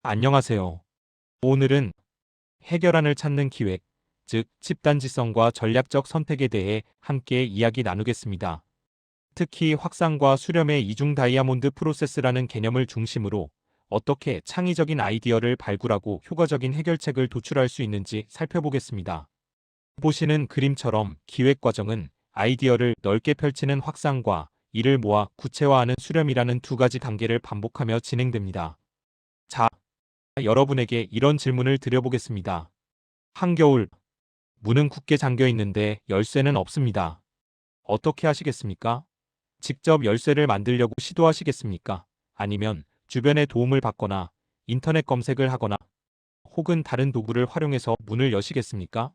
안녕하세요. 오늘은 해결안을 찾는 기획, 즉 집단지성과 전략적 선택에 대해 함께 이야기 나누겠습니다. 특히 확산과 수렴의 이중 다이아몬드 프로세스라는 개념을 중심으로 어떻게 창의적인 아이디어를 발굴하고 효과적인 해결책을 도출할 수 있는지 살펴보겠습니다. 보시는 그림처럼 기획 과정은 아이디어를 넓게 펼치는 확산과 이를 모아 구체화하는 수렴이라는 두 가지 단계를 반복하며 진행됩니다. 자, 여러분에게 이런 질문을 드려보겠습니다. 한겨울, 문은 굳게 잠겨 있는데 열쇠는 없습니다. 어떻게 하시겠습니까? 직접 열쇠를 만들려고 시도하시겠습니까? 아니면 주변의 도움을 받거나 인터넷 검색을 하거나 혹은 다른 도구를 활용해서 문을 여시겠습니까?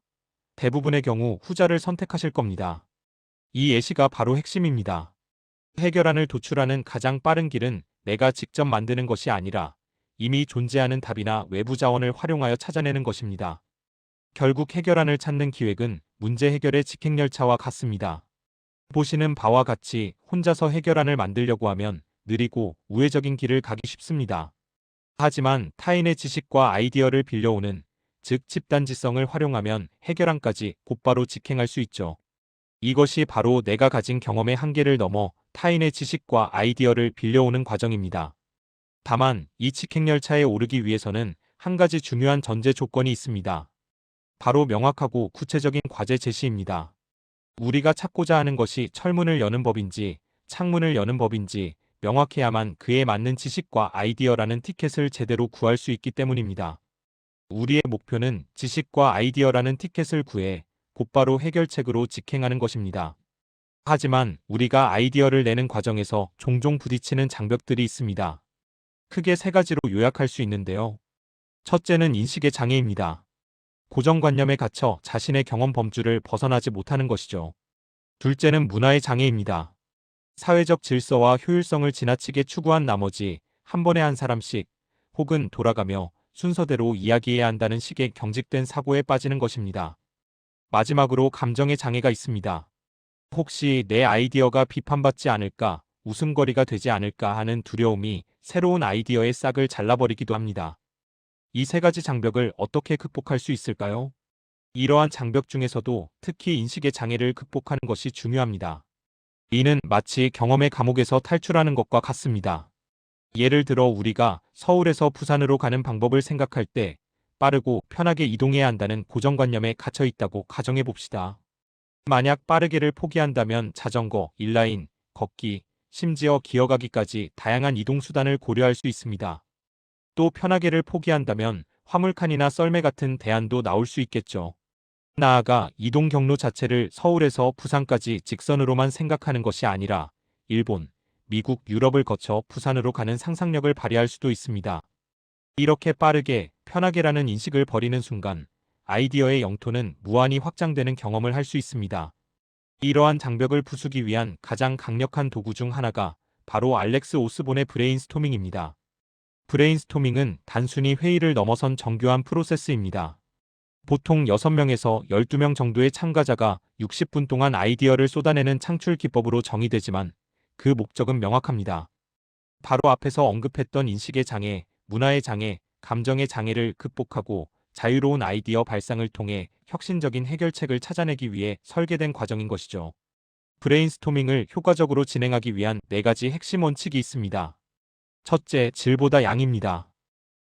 대부분의 경우 후자를 선택하실 겁니다. 이 예시가 바로 핵심입니다. 해결안을 도출하는 가장 빠른 길은 내가 직접 만드는 것이 아니라 이미 존재하는 답이나 외부 자원을 활용하여 찾아내는 것입니다. 결국 해결안을 찾는 기획은 문제 해결의 직행열차와 같습니다. 보시는 바와 같이 혼자서 해결안을 만들려고 하면 느리고 우회적인 길을 가기 쉽습니다. 하지만 타인의 지식과 아이디어를 빌려오는, 즉 집단지성을 활용하면 해결안까지 곧바로 직행할 수 있죠. 이것이 바로 내가 가진 경험의 한계를 넘어 타인의 지식과 아이디어를 빌려오는 과정입니다. 다만 이 직행열차에 오르기 위해서는 한 가지 중요한 전제 조건이 있습니다. 바로 명확하고 구체적인 과제 제시입니다. 우리가 찾고자 하는 것이 철문을 여는 법인지 창문을 여는 법인지 명확해야만 그에 맞는 지식과 아이디어라는 티켓을 제대로 구할 수 있기 때문입니다. 우리의 목표는 지식과 아이디어라는 티켓을 구해 곧바로 해결책으로 직행하는 것입니다. 하지만 우리가 아이디어를 내는 과정에서 종종 부딪히는 장벽들이 있습니다. 크게 세 가지로 요약할 수 있는데요. 첫째는 인식의 장애입니다. 고정관념에 갇혀 자신의 경험 범주를 벗어나지 못하는 것이죠. 둘째는 문화의 장애입니다. 사회적 질서와 효율성을 지나치게 추구한 나머지 한 번에 한 사람씩 혹은 돌아가며 순서대로 이야기해야 한다는 식의 경직된 사고에 빠지는 것입니다. 마지막으로 감정의 장애가 있습니다. 혹시 내 아이디어가 비판받지 않을까, 웃음거리가 되지 않을까 하는 두려움이 새로운 아이디어의 싹을 잘라버리기도 합니다. 이 세 가지 장벽을 어떻게 극복할 수 있을까요? 이러한 장벽 중에서도 특히 인식의 장애를 극복하는 것이 중요합니다. 이는 마치 경험의 감옥에서 탈출하는 것과 같습니다. 예를 들어 우리가 서울에서 부산으로 가는 방법을 생각할 때 빠르고 편하게 이동해야 한다는 고정관념에 갇혀 있다고 가정해 봅시다. 만약 빠르게를 포기한다면 자전거, 인라인, 걷기, 심지어 기어가기까지 다양한 이동수단을 고려할 수 있습니다. 또 편하게를 포기한다면 화물칸이나 썰매 같은 대안도 나올 수 있겠죠. 나아가 이동 경로 자체를 서울에서 부산까지 직선으로만 생각하는 것이 아니라 일본, 미국, 유럽을 거쳐 부산으로 가는 상상력을 발휘할 수도 있습니다. 이렇게 빠르게, 편하게라는 인식을 버리는 순간 아이디어의 영토는 무한히 확장되는 경험을 할 수 있습니다. 이러한 장벽을 부수기 위한 가장 강력한 도구 중 하나가 바로 알렉스 오스본의 브레인스토밍입니다. 브레인스토밍은 단순히 회의를 넘어선 정교한 프로세스입니다. 보통 6명에서 12명 정도의 참가자가 60분 동안 아이디어를 쏟아내는 창출 기법으로 정의되지만 그 목적은 명확합니다. 바로 앞에서 언급했던 인식의 장애, 문화의 장애, 감정의 장애를 극복하고 자유로운 아이디어 발상을 통해 혁신적인 해결책을 찾아내기 위해 설계된 과정인 것이죠. 브레인스토밍을 효과적으로 진행하기 위한 4가지 핵심 원칙이 있습니다. 첫째, 질보다 양입니다.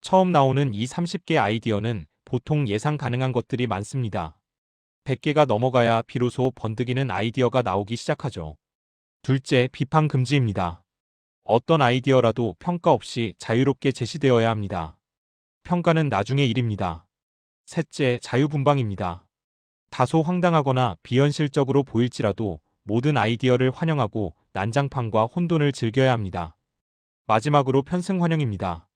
처음 나오는 이 30개 아이디어는 보통 예상 가능한 것들이 많습니다. 100개가 넘어가야 비로소 번득이는 아이디어가 나오기 시작하죠. 둘째, 비판 금지입니다. 어떤 아이디어라도 평가 없이 자유롭게 제시되어야 합니다. 평가는 나중의 일입니다. 셋째, 자유분방입니다. 다소 황당하거나 비현실적으로 보일지라도 모든 아이디어를 환영하고 난장판과 혼돈을 즐겨야 합니다. 마지막으로 편승환영입니다.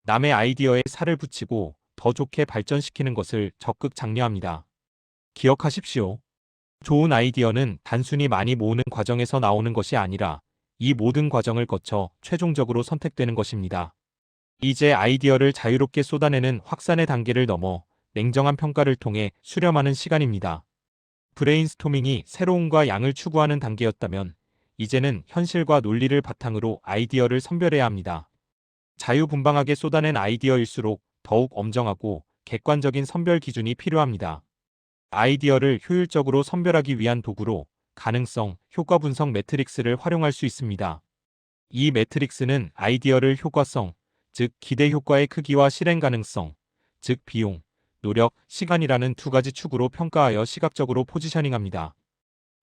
남의 아이디어에 살을 붙이고 더 좋게 발전시키는 것을 적극 장려합니다. 기억하십시오. 좋은 아이디어는 단순히 많이 모으는 과정에서 나오는 것이 아니라 이 모든 과정을 거쳐 최종적으로 선택되는 것입니다. 이제 아이디어를 자유롭게 쏟아내는 확산의 단계를 넘어 냉정한 평가를 통해 수렴하는 시간입니다. 브레인스토밍이 새로움과 양을 추구하는 단계였다면 이제는 현실과 논리를 바탕으로 아이디어를 선별해야 합니다. 자유분방하게 쏟아낸 아이디어일수록 더욱 엄정하고 객관적인 선별 기준이 필요합니다. 아이디어를 효율적으로 선별하기 위한 도구로 가능성, 효과 분석 매트릭스를 활용할 수 있습니다. 이 매트릭스는 아이디어를 효과성, 즉 기대 효과의 크기와 실행 가능성, 즉 비용, 노력, 시간이라는 두 가지 축으로 평가하여 시각적으로 포지셔닝합니다.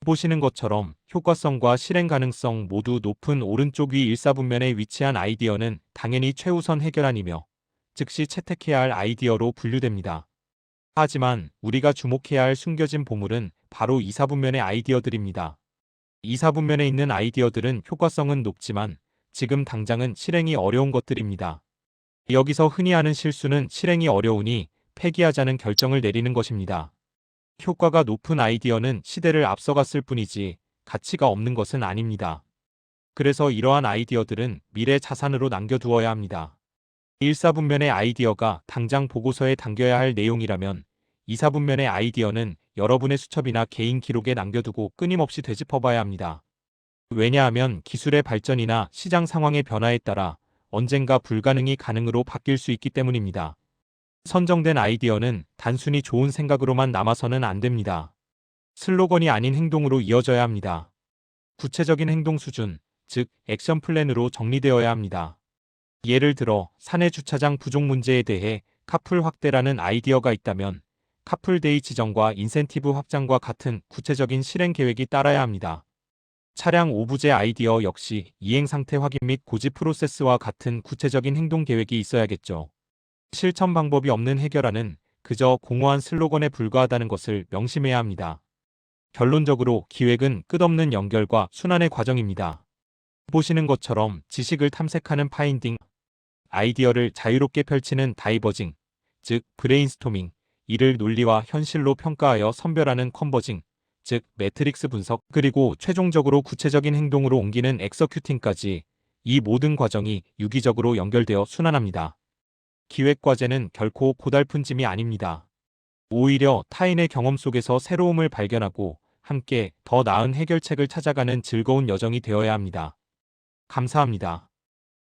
보시는 것처럼 효과성과 실행 가능성 모두 높은 오른쪽 위 일사분면에 위치한 아이디어는 당연히 최우선 해결안이며 즉시 채택해야 할 아이디어로 분류됩니다. 하지만 우리가 주목해야 할 숨겨진 보물은 바로 이사분면의 아이디어들입니다. 이사분면에 있는 아이디어들은 효과성은 높지만 지금 당장은 실행이 어려운 것들입니다. 여기서 흔히 하는 실수는 실행이 어려우니 폐기하자는 결정을 내리는 것입니다. 효과가 높은 아이디어는 시대를 앞서갔을 뿐이지 가치가 없는 것은 아닙니다. 그래서 이러한 아이디어들은 미래 자산으로 남겨두어야 합니다. 1사분면의 아이디어가 당장 보고서에 담겨야 할 내용이라면 2사분면의 아이디어는 여러분의 수첩이나 개인 기록에 남겨두고 끊임없이 되짚어봐야 합니다. 왜냐하면 기술의 발전이나 시장 상황의 변화에 따라 언젠가 불가능이 가능으로 바뀔 수 있기 때문입니다. 선정된 아이디어는 단순히 좋은 생각으로만 남아서는 안 됩니다. 슬로건이 아닌 행동으로 이어져야 합니다. 구체적인 행동 수준, 즉 액션 플랜으로 정리되어야 합니다. 예를 들어 사내 주차장 부족 문제에 대해 카풀 확대라는 아이디어가 있다면 카풀데이 지정과 인센티브 확장과 같은 구체적인 실행 계획이 따라야 합니다. 차량 오부제 아이디어 역시 이행 상태 확인 및 고지 프로세스와 같은 구체적인 행동 계획이 있어야겠죠. 실천 방법이 없는 해결안은 그저 공허한 슬로건에 불과하다는 것을 명심해야 합니다. 결론적으로 기획은 끝없는 연결과 순환의 과정입니다. 보시는 것처럼 지식을 탐색하는 파인딩, 아이디어를 자유롭게 펼치는 다이버징, 즉 브레인스토밍, 이를 논리와 현실로 평가하여 선별하는 컨버징, 즉 매트릭스 분석, 그리고 최종적으로 구체적인 행동으로 옮기는 엑서큐팅까지 이 모든 과정이 유기적으로 연결되어 순환합니다. 기획 과제는 결코 고달픈 짐이 아닙니다. 오히려 타인의 경험 속에서 새로움을 발견하고 함께 더 나은 해결책을 찾아가는 즐거운 여정이 되어야 합니다. 감사합니다.